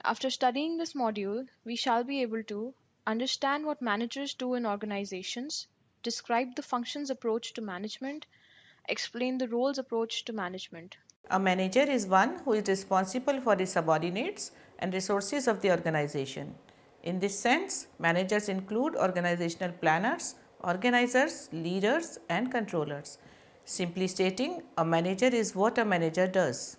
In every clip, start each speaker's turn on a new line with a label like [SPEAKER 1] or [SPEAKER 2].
[SPEAKER 1] After studying this module, we shall be able to understand what managers do in organizations, describe the functions approach to management, explain the roles approach to management.
[SPEAKER 2] A manager is one who is responsible for his subordinates and resources of the organization. In this sense, managers include organizational planners, organizers, leaders and controllers. Simply stating, a manager is what a manager does.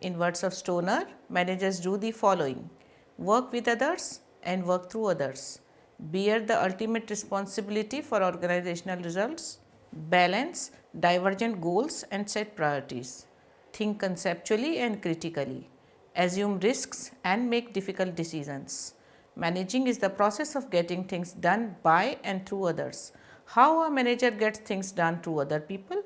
[SPEAKER 2] In words of Stoner, managers do the following: work with others and work through others, bear the ultimate responsibility for organizational results, balance divergent goals and set priorities, think conceptually and critically, assume risks and make difficult decisions. Managing is the process of getting things done by and through others. How a manager gets things done through other people?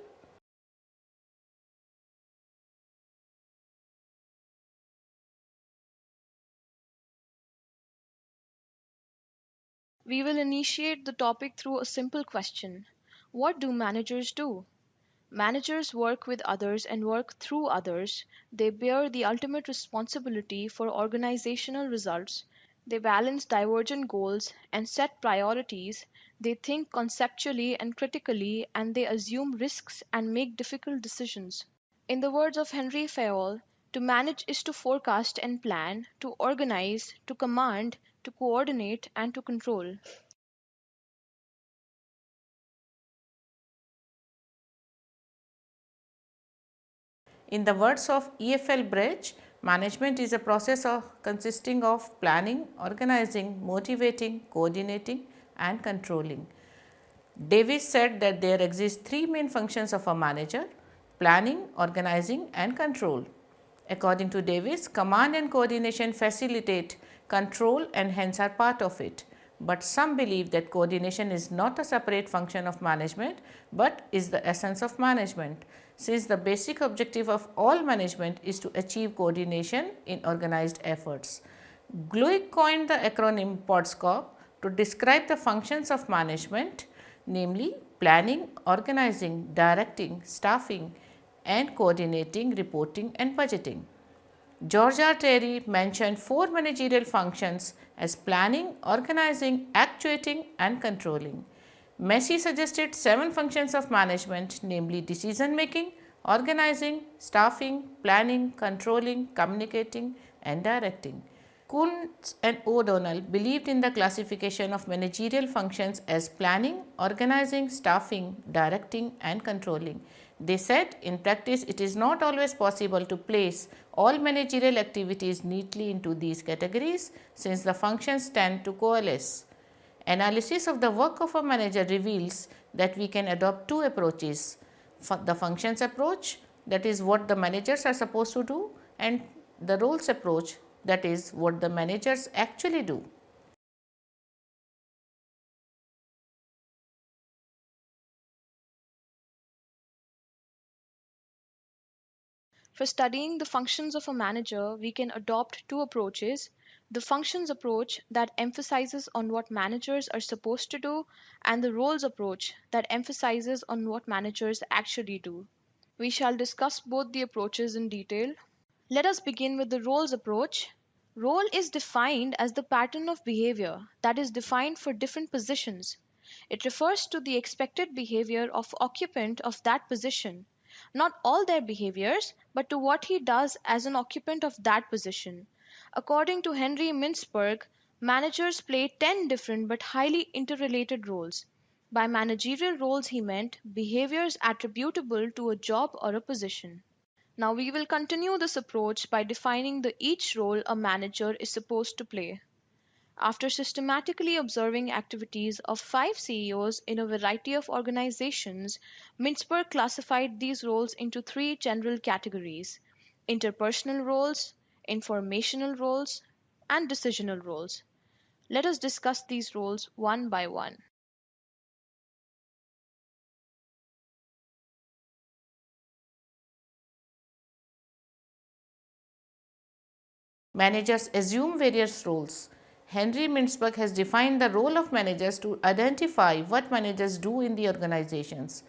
[SPEAKER 1] We will initiate the topic through a simple question. What do managers do? Managers work with others and work through others. They bear the ultimate responsibility for organizational results. They balance divergent goals and set priorities. They think conceptually and critically, and they assume risks and make difficult decisions. In the words of Henry Fayol, to manage is to forecast and plan, to organize, to command, to coordinate, and to control.
[SPEAKER 2] In the words of EFL Bridge, management is a process consisting of planning, organizing, motivating, coordinating and controlling. Davis said that there exist three main functions of a manager: planning, organizing and control. According to Davis, command and coordination facilitate control and hence are part of it. But some believe that coordination is not a separate function of management, but is the essence of management, since the basic objective of all management is to achieve coordination in organized efforts. Gluick coined the acronym PODSCOP to describe the functions of management, namely planning, organizing, directing, staffing and coordinating, reporting and budgeting. George R. Terry mentioned four managerial functions as planning, organizing, actuating and controlling. Massey suggested seven functions of management, namely decision making, organizing, staffing, planning, controlling, communicating and directing. Kuntz and O'Donnell believed in the classification of managerial functions as planning, organizing, staffing, directing and controlling. They said, in practice it is not always possible to place all managerial activities neatly into these categories, since the functions tend to coalesce. Analysis of the work of a manager reveals that we can adopt two approaches: the functions approach, that is what the managers are supposed to do, and the roles approach, that is what the managers actually do.
[SPEAKER 1] For studying the functions of a manager, we can adopt two approaches: the functions approach that emphasizes on what managers are supposed to do, and the roles approach that emphasizes on what managers actually do. We shall discuss both the approaches in detail. Let us begin with the roles approach. Role is defined as the pattern of behavior that is defined for different positions. It refers to the expected behavior of occupant of that position, not all their behaviors, but to what he does as an occupant of that position. According to Henry Mintzberg, managers play 10 different but highly interrelated roles. By managerial roles, he meant behaviors attributable to a job or a position. Now we will continue this approach by defining each role a manager is supposed to play. After systematically observing activities of 5 CEOs in a variety of organizations, Mintzberg classified these roles into three general categories: interpersonal roles, informational roles, and decisional roles. Let us discuss these roles one by one.
[SPEAKER 2] Managers assume various roles. Henry Mintzberg has defined the role of managers to identify what managers do in the organizations.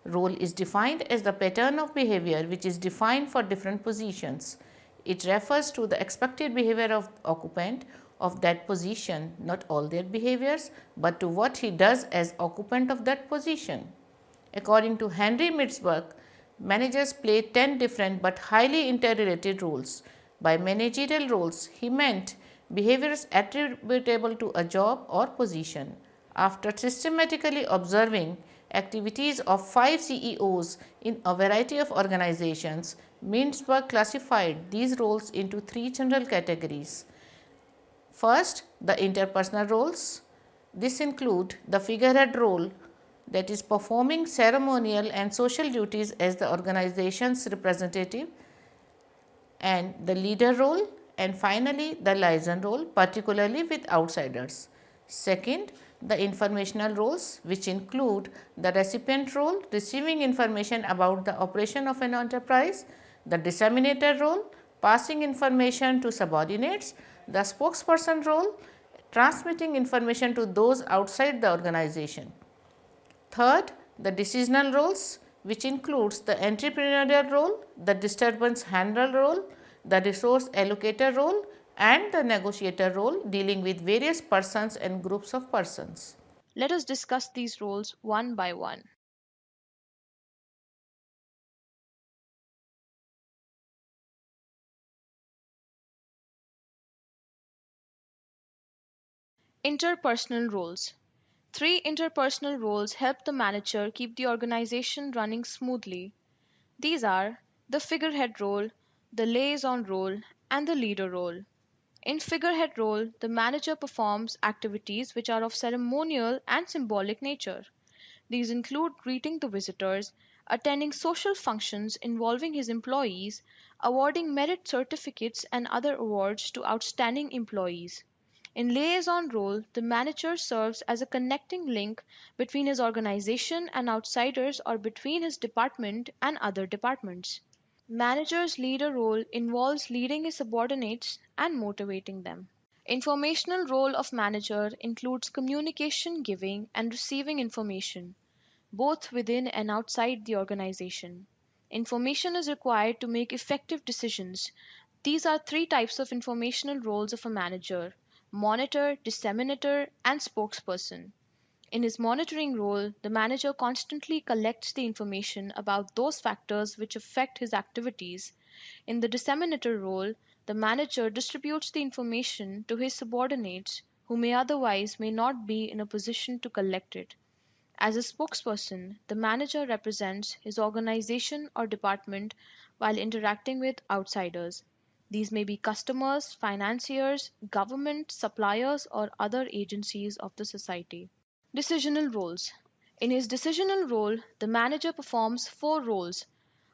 [SPEAKER 2] Role is defined as the pattern of behavior which is defined for different positions. It refers to the expected behavior of occupant of that position, not all their behaviors, but to what he does as occupant of that position. According to Henry Mitzberg, managers play 10 different but highly interrelated roles. By managerial roles, he meant behaviors attributable to a job or position. After systematically observing activities of 5 CEOs in a variety of organizations, Mintzberg classified these roles into 3 general categories. First, the interpersonal roles. This include the figurehead role, that is performing ceremonial and social duties as the organization's representative, and the leader role, and finally the liaison role, particularly with outsiders. Second, the informational roles, which include the recipient role, receiving information about the operation of an enterprise, the disseminator role, passing information to subordinates, the spokesperson role, transmitting information to those outside the organization. Third, the decisional roles, which includes the entrepreneurial role, the disturbance handler role, the resource allocator role, and the negotiator role, dealing with various persons and groups of persons.
[SPEAKER 1] Let us discuss these roles one by one. Interpersonal roles. 3 interpersonal roles help the manager keep the organization running smoothly. These are the figurehead role, the liaison role, and the leader role. In figurehead role, the manager performs activities which are of ceremonial and symbolic nature. These include greeting the visitors, attending social functions involving his employees, awarding merit certificates and other awards to outstanding employees. In liaison role, the manager serves as a connecting link between his organization and outsiders or between his department and other departments. Manager's leader role involves leading his subordinates and motivating them. Informational role of manager includes communication, giving and receiving information, both within and outside the organization. Information is required to make effective decisions. These are 3 types of informational roles of a manager: monitor, disseminator, and spokesperson. In his monitoring role, the manager constantly collects the information about those factors which affect his activities. In the disseminator role, the manager distributes the information to his subordinates who may otherwise may not be in a position to collect it. As a spokesperson, the manager represents his organization or department while interacting with outsiders. These may be customers, financiers, government, suppliers, or other agencies of the society. Decisional roles. In his decisional role, the manager performs 4 roles: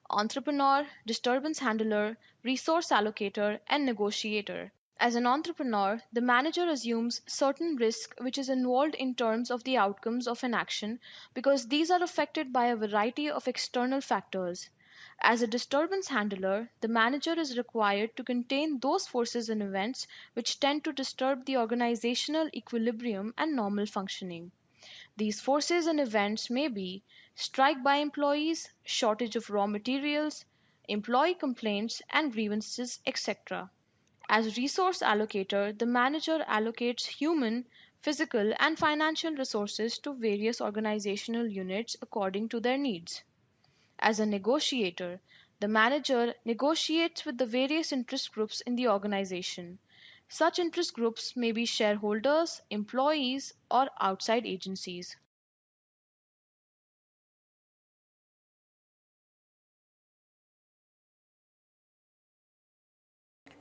[SPEAKER 1] entrepreneur, disturbance handler, resource allocator, and negotiator. As an entrepreneur, the manager assumes certain risk which is involved in terms of the outcomes of an action because these are affected by a variety of external factors. As a disturbance handler, the manager is required to contain those forces and events which tend to disturb the organizational equilibrium and normal functioning. These forces and events may be strike by employees, shortage of raw materials, employee complaints and grievances, etc. As resource allocator, the manager allocates human, physical, and financial resources to various organizational units according to their needs. As a negotiator, the manager negotiates with the various interest groups in the organization. Such interest groups may be shareholders, employees, or outside agencies.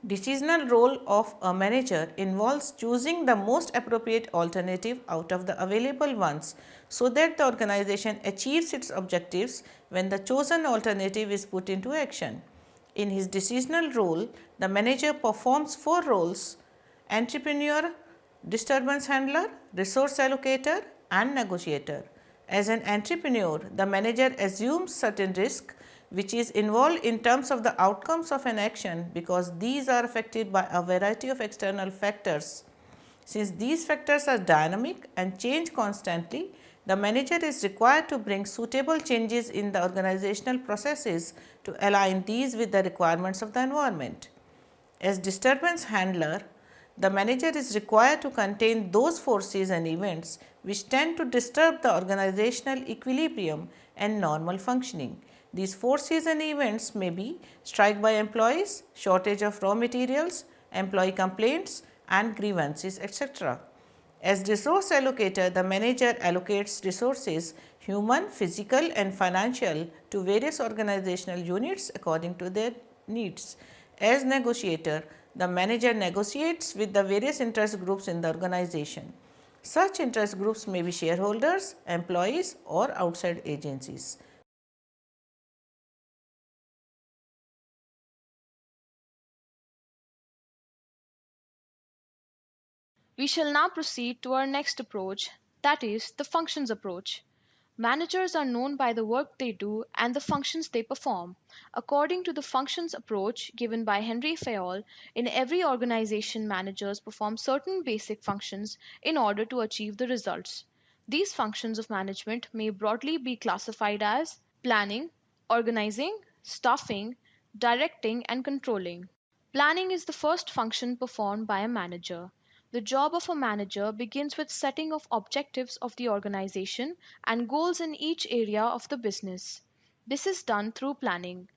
[SPEAKER 2] Decisional role of a manager involves choosing the most appropriate alternative out of the available ones so that the organization achieves its objectives when the chosen alternative is put into action. In his decisional role, the manager performs 4 roles: entrepreneur, disturbance handler, resource allocator, and negotiator. As an entrepreneur, the manager assumes certain risk which is involved in terms of the outcomes of an action because these are affected by a variety of external factors. Since these factors are dynamic and change constantly, the manager is required to bring suitable changes in the organizational processes to align these with the requirements of the environment. As disturbance handler, the manager is required to contain those forces and events which tend to disturb the organizational equilibrium and normal functioning. These forces and events may be strike by employees, shortage of raw materials, employee complaints and grievances, etc. As resource allocator, the manager allocates resources, human, physical and financial, to various organizational units according to their needs. As negotiator, the manager negotiates with the various interest groups in the organization. Such interest groups may be shareholders, employees or outside agencies.
[SPEAKER 1] We shall now proceed to our next approach, that is, the functions approach. Managers are known by the work they do and the functions they perform. According to the functions approach given by Henry Fayol, in every organization, managers perform certain basic functions in order to achieve the results. These functions of management may broadly be classified as planning, organizing, staffing, directing, and controlling. Planning is the first function performed by a manager. The job of a manager begins with setting of objectives of the organization and goals in each area of the business. This is done through planning.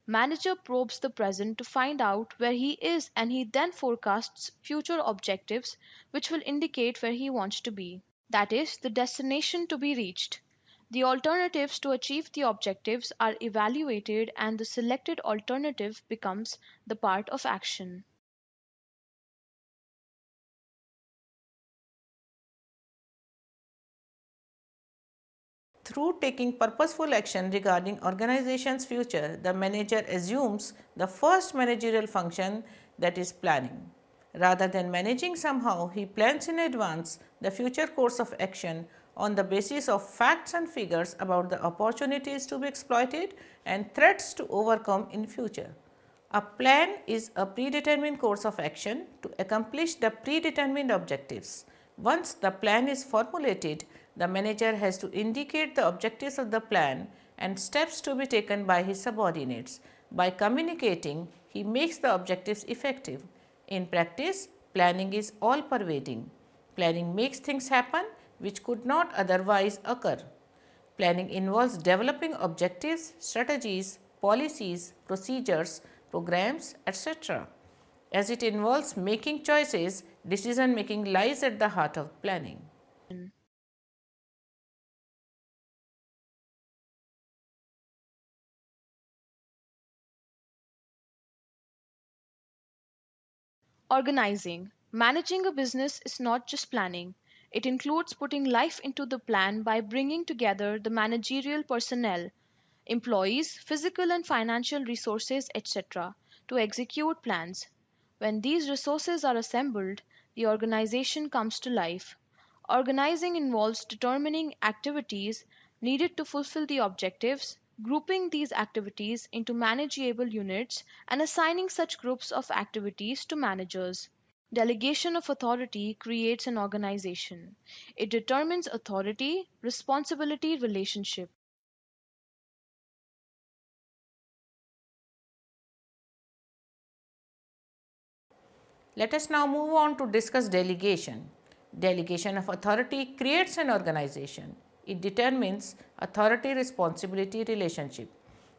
[SPEAKER 1] Manager probes the present to find out where he is and he then forecasts future objectives which will indicate where he wants to be. That is, the destination to be reached. The alternatives to achieve the objectives are evaluated and the selected alternative becomes the part of action.
[SPEAKER 2] Through taking purposeful action regarding organization's future, the manager assumes the first managerial function, that is planning. Rather than managing somehow, he plans in advance the future course of action on the basis of facts and figures about the opportunities to be exploited and threats to overcome in future. A plan is a predetermined course of action to accomplish the predetermined objectives. Once the plan is formulated, the manager has to indicate the objectives of the plan and steps to be taken by his subordinates. By communicating, he makes the objectives effective. In practice, planning is all pervading. Planning makes things happen which could not otherwise occur. Planning involves developing objectives, strategies, policies, procedures, programs, etc. As it involves making choices, decision making lies at the heart of planning.
[SPEAKER 1] Organizing. Managing a business is not just planning. It includes putting life into the plan by bringing together the managerial personnel, employees, physical and financial resources, etc., to execute plans. When these resources are assembled, the organization comes to life. Organizing involves determining activities needed to fulfill the objectives, grouping these activities into manageable units, and assigning such groups of activities to managers. Delegation of authority creates an organization. It determines authority responsibility relationship.
[SPEAKER 2] Let us now move on to discuss delegation. Delegation of authority creates an organization. It determines authority responsibility relationship.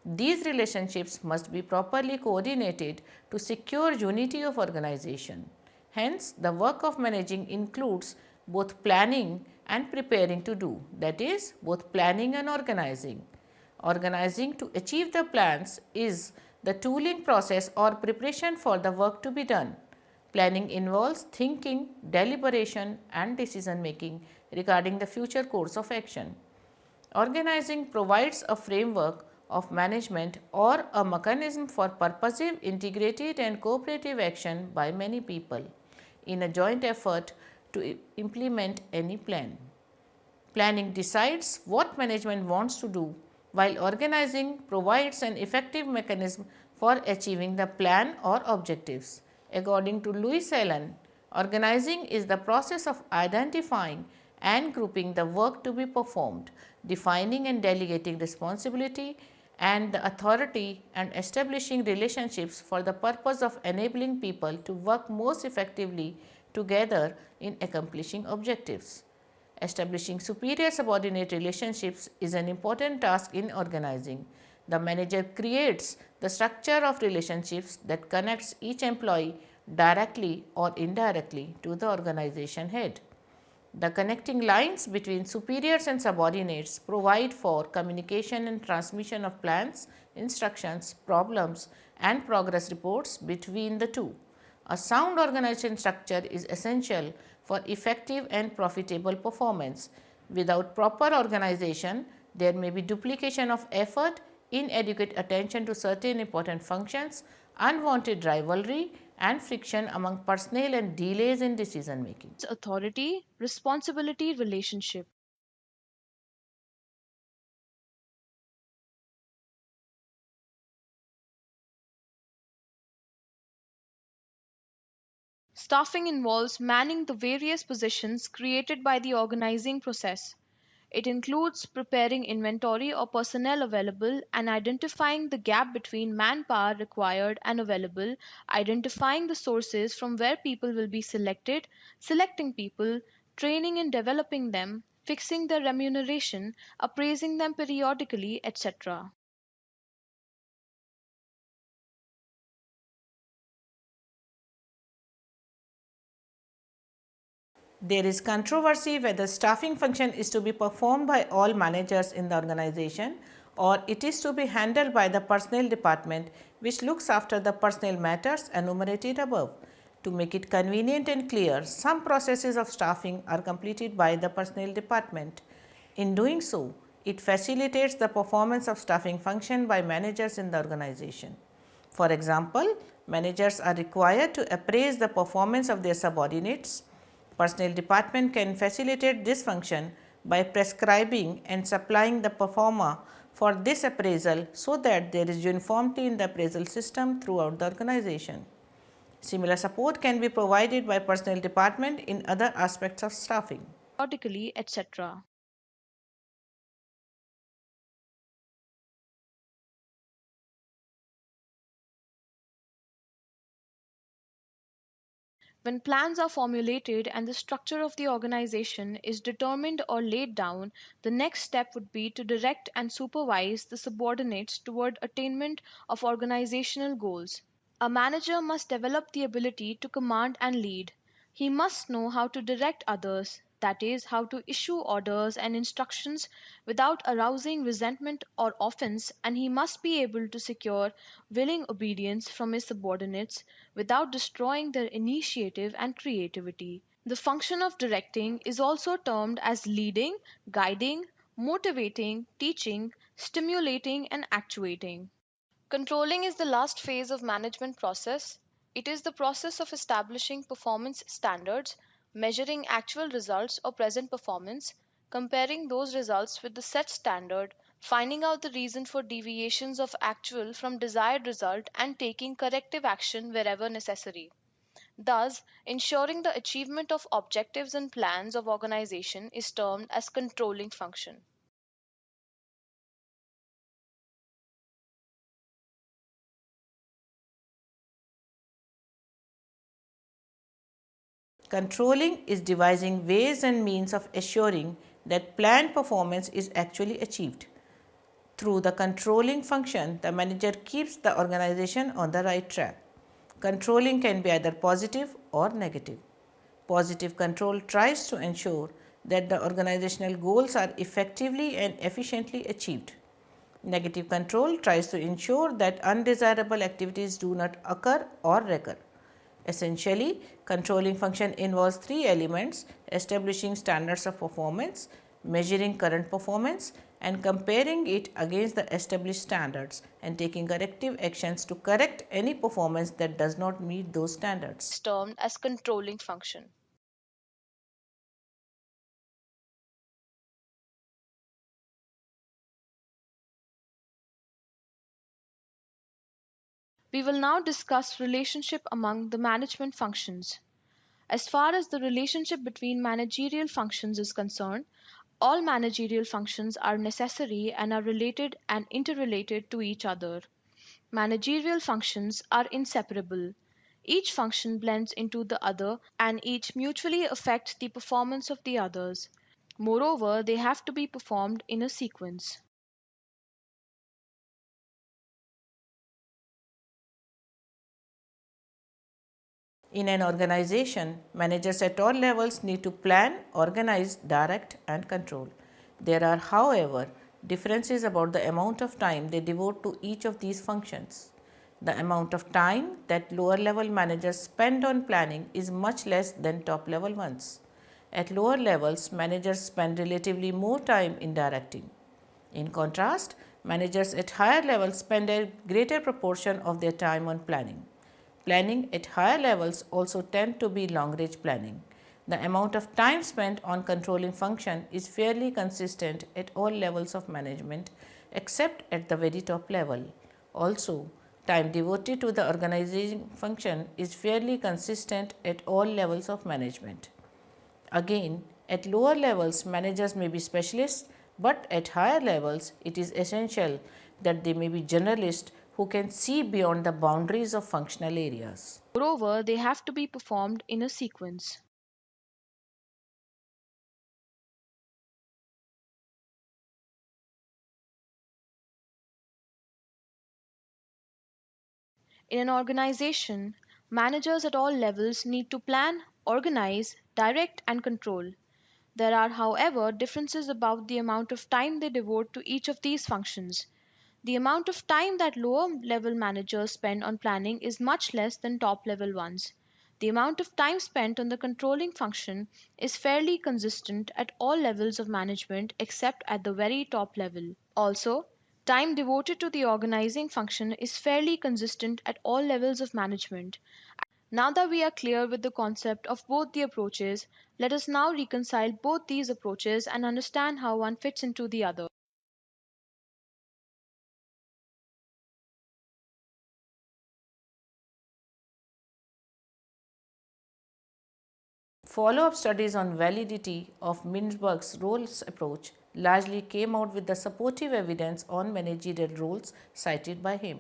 [SPEAKER 2] These relationships must be properly coordinated to secure unity of organization. Hence, the work of managing includes both planning and preparing to do, that is, both planning and organizing. Organizing to achieve the plans is the tooling process or preparation for the work to be done. Planning involves thinking, deliberation and decision making regarding the future course of action. Organizing provides a framework of management or a mechanism for purposive, integrated and cooperative action by many people in a joint effort to implement any plan. Planning decides what management wants to do, while organizing provides an effective mechanism for achieving the plan or objectives. According to Louis Allen, organizing is the process of identifying and grouping the work to be performed, defining and delegating responsibility, and the authority and establishing relationships for the purpose of enabling people to work most effectively together in accomplishing objectives. Establishing superior subordinate relationships is an important task in organizing. The manager creates the structure of relationships that connects each employee directly or indirectly to the organization head. The connecting lines between superiors and subordinates provide for communication and transmission of plans, instructions, problems, and progress reports between the two. A sound organization structure is essential for effective and profitable performance. Without proper organization, there may be duplication of effort, inadequate attention to certain important functions, unwanted rivalry, and friction among personnel and delays in decision making.
[SPEAKER 1] Authority responsibility relationship. Staffing involves manning the various positions created by the organizing process. It includes preparing inventory of personnel available and identifying the gap between manpower required and available, identifying the sources from where people will be selected, selecting people, training and developing them, fixing their remuneration, appraising them periodically, etc.
[SPEAKER 2] There is controversy whether staffing function is to be performed by all managers in the organization or it is to be handled by the personnel department which looks after the personnel matters enumerated above. To make it convenient and clear, some processes of staffing are completed by the personnel department. In doing so, it facilitates the performance of staffing function by managers in the organization. For example, managers are required to appraise the performance of their subordinates. Personnel department can facilitate this function by prescribing and supplying the performer for this appraisal so that there is uniformity in the appraisal system throughout the organization. Similar support can be provided by personnel department in other aspects of staffing.
[SPEAKER 1] Periodically, etc. When plans are formulated and the structure of the organization is determined or laid down, the next step would be to direct and supervise the subordinates toward attainment of organizational goals. A manager must develop the ability to command and lead. He must know how to direct others, that is, how to issue orders and instructions without arousing resentment or offense, and he must be able to secure willing obedience from his subordinates without destroying their initiative and creativity. The function of directing is also termed as leading, guiding, motivating, teaching, stimulating, and actuating. Controlling is the last phase of management process. It is the process of establishing performance standards, measuring actual results or present performance, comparing those results with the set standard, finding out the reason for deviations of actual from desired result and taking corrective action wherever necessary. Thus, ensuring the achievement of objectives and plans of organization is termed as controlling function.
[SPEAKER 2] Controlling is devising ways and means of assuring that planned performance is actually achieved. Through the controlling function, the manager keeps the organization on the right track. Controlling can be either positive or negative. Positive control tries to ensure that the organizational goals are effectively and efficiently achieved. Negative control tries to ensure that undesirable activities do not occur or recur. Essentially, controlling function involves three elements: establishing standards of performance, measuring current performance, and comparing it against the established standards and taking corrective actions to correct any performance that does not meet those standards.
[SPEAKER 1] Is termed as controlling function. We will now discuss relationship among the management functions. As far as the relationship between managerial functions is concerned, All managerial functions are necessary and are related and interrelated to each other. Managerial functions are inseparable. Each function blends into the other and each mutually affects the performance of the others. Moreover, they have to be performed in a sequence.
[SPEAKER 2] In an organization, managers at all levels need to plan, organize, direct, and control. There are, however, differences about the amount of time they devote to each of these functions. The amount of time that lower level managers spend on planning is much less than top level ones. At lower levels, managers spend relatively more time in directing. In contrast, managers at higher levels spend a greater proportion of their time on planning. Planning at higher levels also tend to be long range planning. The amount of time spent on controlling function is fairly consistent at all levels of management except at the very top level. Also, time devoted to the organizing function is fairly consistent at all levels of management. Again, at lower levels, managers may be specialists, but at higher levels, it is essential that they may be generalists who can see beyond the boundaries of functional areas.
[SPEAKER 1] Moreover, they have to be performed in a sequence. In an organization, managers at all levels need to plan, organize, direct, and control. There are, however, differences about the amount of time they devote to each of these functions. The amount of time that lower level managers spend on planning is much less than top level ones. The amount of time spent on the controlling function is fairly consistent at all levels of management except at the very top level. Also, time devoted to the organizing function is fairly consistent at all levels of management. Now that we are clear with the concept of both the approaches, let us now reconcile both these approaches and understand how one fits into the other.
[SPEAKER 2] Follow-up studies on validity of Mintzberg's roles approach largely came out with the supportive evidence on managerial roles cited by him.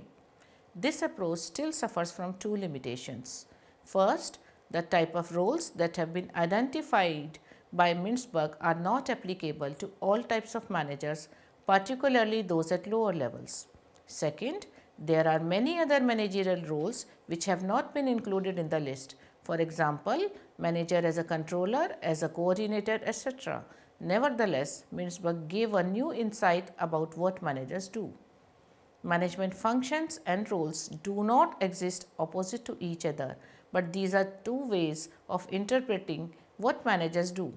[SPEAKER 2] This approach still suffers from two limitations. First, the type of roles that have been identified by Mintzberg are not applicable to all types of managers, particularly those at lower levels. Second, there are many other managerial roles which have not been included in the list. For example, manager as a controller, as a coordinator, etc. Nevertheless, Mintzberg gave a new insight about what managers do. Management functions and roles do not exist opposite to each other, but these are two ways of interpreting what managers do.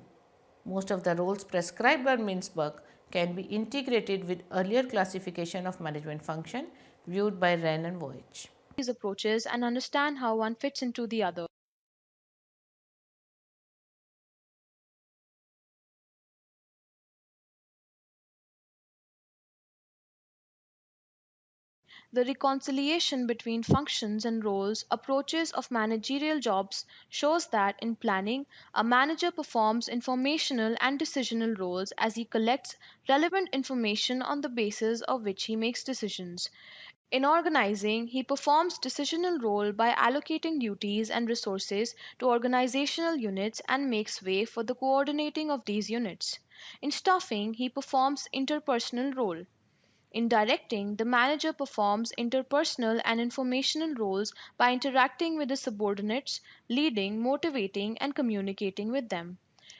[SPEAKER 2] Most of the roles prescribed by Mintzberg can be integrated with earlier classification of management function viewed by Wren and Voigt.
[SPEAKER 1] These approaches and understand how one fits into the other. The reconciliation between functions and roles approaches of managerial jobs shows that in planning, a manager performs informational and decisional roles as he collects relevant information on the basis of which he makes decisions. In organizing, he performs decisional role by allocating duties and resources to organizational units and makes way for the coordinating of these units. In staffing, he performs interpersonal role. In directing, the manager performs interpersonal and informational roles by interacting with the subordinates, leading, motivating, and communicating with them.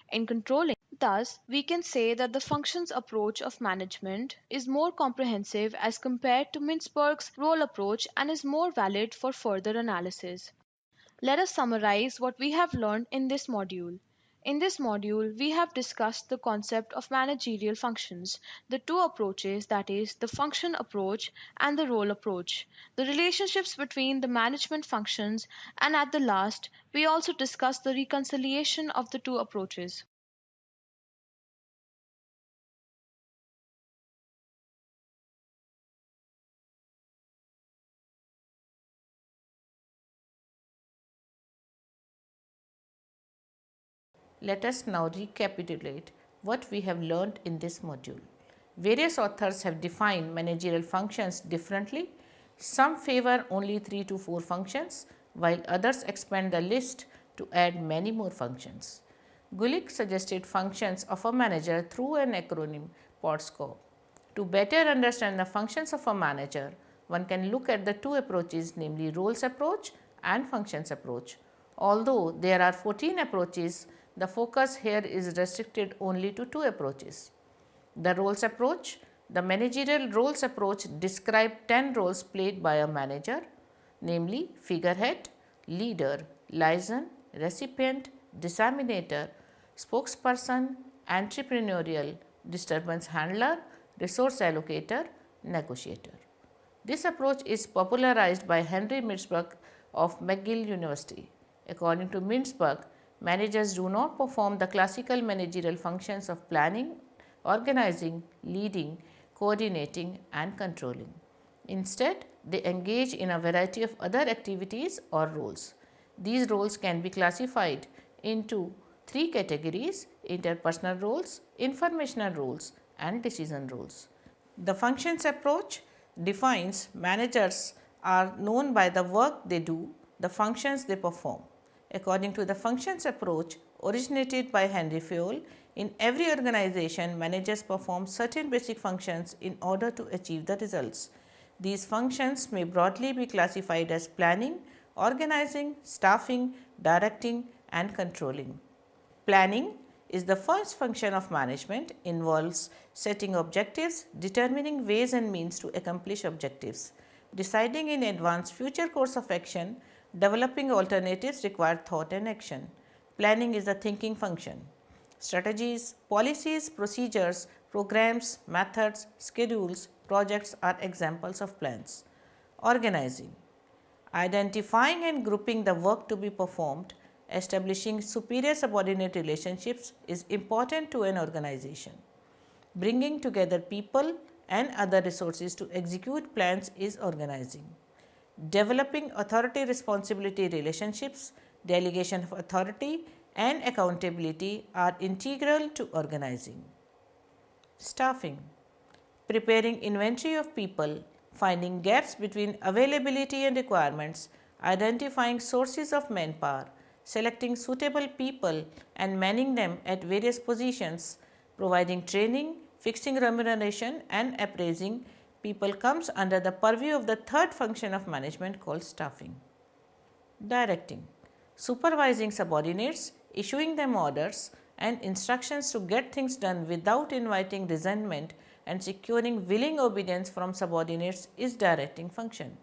[SPEAKER 1] In controlling, thus, we can say that the functions approach of management is more comprehensive as compared to Mintzberg's role approach and is more valid for further analysis. Let us summarize what we have learned in this module. In this module, we have discussed the concept of managerial functions, the two approaches, that is, the function approach and the role approach, the relationships between the management functions, and at the last, we also discussed the reconciliation of the two approaches.
[SPEAKER 2] Let us now recapitulate what we have learned in this module. Various authors have defined managerial functions differently. Some favor only 3 to 4 functions, while others expand the list to add many more functions. Gulick suggested functions of a manager through an acronym PODSCO. To better understand the functions of a manager, one can look at the two approaches, namely roles approach and functions approach. Although there are 14 approaches, the focus here is restricted only to two approaches. The roles approach. The managerial roles approach describes 10 roles played by a manager, namely figurehead, leader, liaison, recipient, disseminator, spokesperson, entrepreneurial, disturbance handler, resource allocator, negotiator. This approach is popularized by Henry Mintzberg of McGill University. According to Mintzberg, managers do not perform the classical managerial functions of planning, organizing, leading, coordinating, and controlling. Instead, they engage in a variety of other activities or roles. These roles can be classified into three categories: interpersonal roles, informational roles, and decision roles. The functions approach defines managers are known by the work they do, the functions they perform. According to the functions approach originated by Henry Fayol, in every organization, managers perform certain basic functions in order to achieve the results. These functions may broadly be classified as planning, organizing, staffing, directing, and controlling. Planning is the first function of management, involves setting objectives, determining ways and means to accomplish objectives, deciding in advance future course of action, developing alternatives require thought and action. Planning is the thinking function. Strategies, policies, procedures, programs, methods, schedules, projects are examples of plans. Organizing. Identifying and grouping the work to be performed, establishing superior subordinate relationships is important to an organization. Bringing together people and other resources to execute plans is organizing. Developing authority responsibility relationships, delegation of authority, and accountability are integral to organizing. Staffing. Preparing inventory of people, finding gaps between availability and requirements, identifying sources of manpower, selecting suitable people and manning them at various positions, providing training, fixing remuneration, and appraising people comes under the purview of the third function of management called staffing. Directing. Supervising subordinates, issuing them orders and instructions to get things done without inviting resentment and securing willing obedience from subordinates is directing function.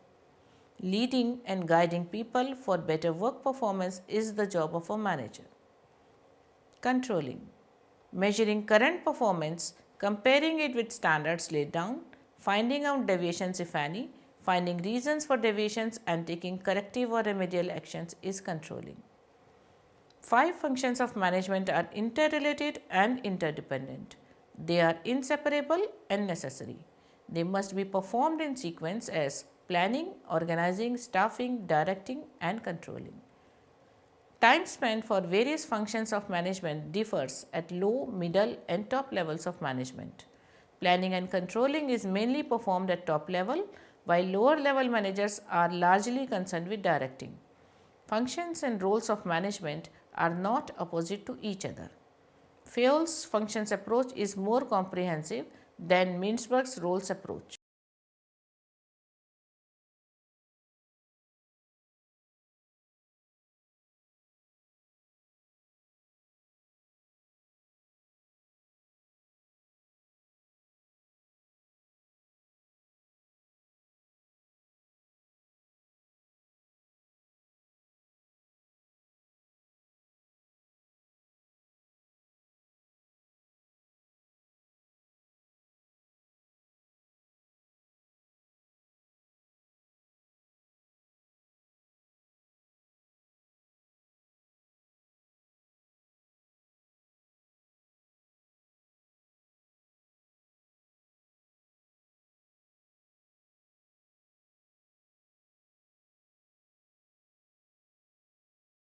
[SPEAKER 2] Leading and guiding people for better work performance is the job of a manager. Controlling. Measuring current performance, comparing it with standards laid down, finding out deviations if any, finding reasons for deviations and taking corrective or remedial actions is controlling. 5 functions of management are interrelated and interdependent. They are inseparable and necessary. They must be performed in sequence as planning, organizing, staffing, directing, and controlling. Time spent for various functions of management differs at low, middle, and top levels of management. Planning and controlling is mainly performed at top level, while lower level managers are largely concerned with directing. Functions and roles of management are not opposite to each other. Fayol's functions approach is more comprehensive than Mintzberg's roles approach.